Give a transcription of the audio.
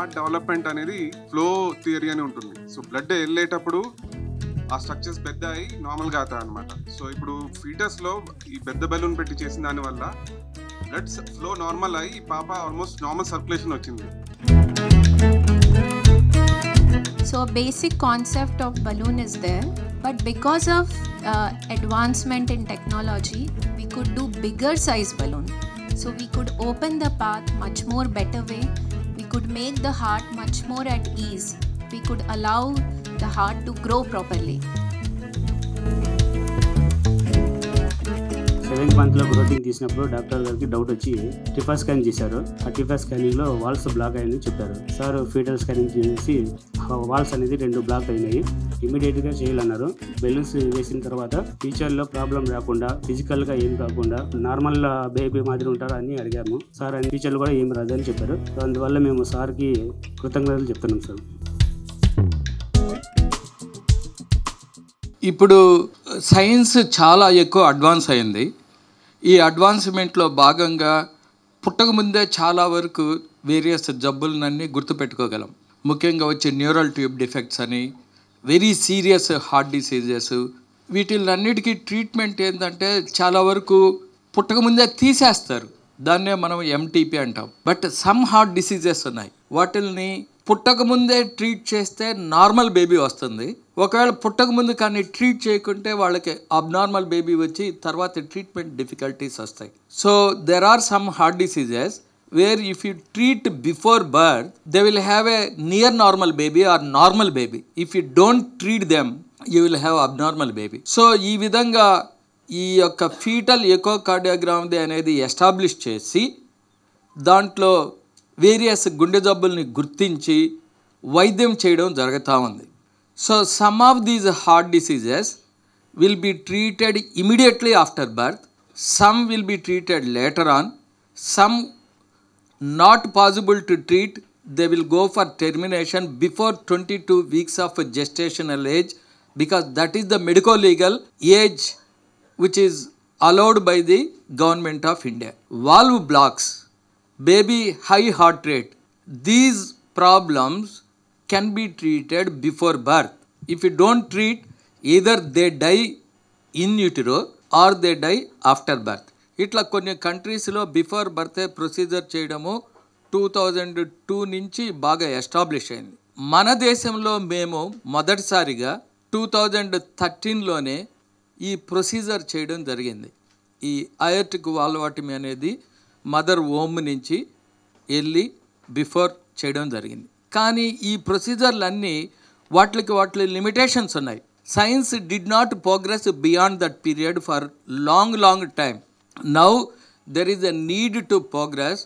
Heart development అనేది flow theory అని ఉంటుంది. సో బ్లడ్ వెళ్ళేటప్పుడు ఆ స్ట్రక్చర్స్ పెద్ద అయి నార్మల్గా అవుతాయి అనమాట. సో ఇప్పుడు ఫీటస్లో ఈ పెద్ద బెలూన్ పెట్టి చేసిన దానివల్ల బ్లడ్ ఫ్లో నార్మల్ అయ్యి ఈ పాప ఆల్మోస్ట్ నార్మల్ సర్క్యులేషన్ వచ్చింది. So basic concept of balloon is there, but because of advancement in technology, we could do bigger size balloon. So we could open the path much more better way. We could make the heart much more at ease. We could allow the heart to grow properly. 7th మంత్లో గ్రోతింగ్ తీసినప్పుడు doctor గారికి doubt వచ్చి TIFFA scan చేశారు. ఆ TIFFA స్కానింగ్లో walls black అయ్యిందని చెప్పారు. Sir foetal scanning చేసి వాల్స్ అనేది 2 బ్లాక్ అయినాయి, ఇమీడియట్గా చేయాలన్నారు. బెలూన్స్ వేసిన తర్వాత ఫ్యూచర్లో ప్రాబ్లం రాకుండా, ఫిజికల్గా ఏం కాకుండా నార్మల్ బేబీ మాదిరి ఉంటారు అని అడిగాము. సార్ అని ఫ్యూచర్లో కూడా ఏం రాదని చెప్పారు. సో అందువల్ల మేము సార్కి కృతజ్ఞతలు చెప్తున్నాం సార్. ఇప్పుడు సైన్స్ చాలా ఎక్కువ అడ్వాన్స్ అయింది. ఈ అడ్వాన్స్మెంట్లో భాగంగా పుట్టకముందే చాలా వరకు వేరియస్ జబ్బులన్నీ గుర్తుపెట్టుకోగలం. ముఖ్యంగా వచ్చే న్యూరల్ ట్యూబ్ డిఫెక్ట్స్ అని, వెరీ సీరియస్ హార్ట్ డిసీజెస్, వీటిలన్నిటికీ ట్రీట్మెంట్ ఏంటంటే చాలా వరకు పుట్టకముందే తీసేస్తారు. దాన్నే మనం ఎంటీపీ అంటాం. బట్ సమ్ హార్ట్ డిసీజెస్ ఉన్నాయి, వాటిల్ని పుట్టకముందే ట్రీట్ చేస్తే నార్మల్ బేబీ వస్తుంది. ఒకవేళ పుట్టకముందు కానీ ట్రీట్ చేయకుంటే వాళ్ళకి అబ్నార్మల్ బేబీ వచ్చి తర్వాత ట్రీట్మెంట్ డిఫికల్టీస్ వస్తాయి. So there are some heart diseases where if you treat before birth they will have a near normal baby or normal baby. If you don't treat them you will have abnormal baby. So ఈ విధంగా ఈ యొక్క foetal ఎకోకార్డియోగ్రామ్ది అనేది establish చేసి దాంట్లో various గుండె జబ్బుల్ని గుర్తించి వైద్యం చేయడం జరుగుతూ ఉంది. So some of these heart diseases will be treated immediately after birth, some will be treated later on, some not possible to treat, they will go for termination before 22 weeks of gestational age because that is the medico-legal age which is allowed by the government of India. Valve blocks, baby high heart rate, these problems can be treated before birth. If you don't treat, either they die in utero or they die after birth. ఇట్లా కొన్ని కంట్రీస్లో before birth procedure చేయడము 2002 నుంచి బాగా establish అయింది. మన దేశంలో మేము మొదటిసారిగా 2013లోనే ఈ ప్రొసీజర్ చేయడం జరిగింది. ఈ అయోర్టిక్ వాల్వాటమీ అనేది మదర్ ఓమ్ నుంచి వెళ్ళి బిఫోర్ చేయడం జరిగింది. కానీ ఈ ప్రొసీజర్లన్నీ వాటి లిమిటేషన్స్ ఉన్నాయి. Science did not progress beyond that period for long time. Now there is a need to progress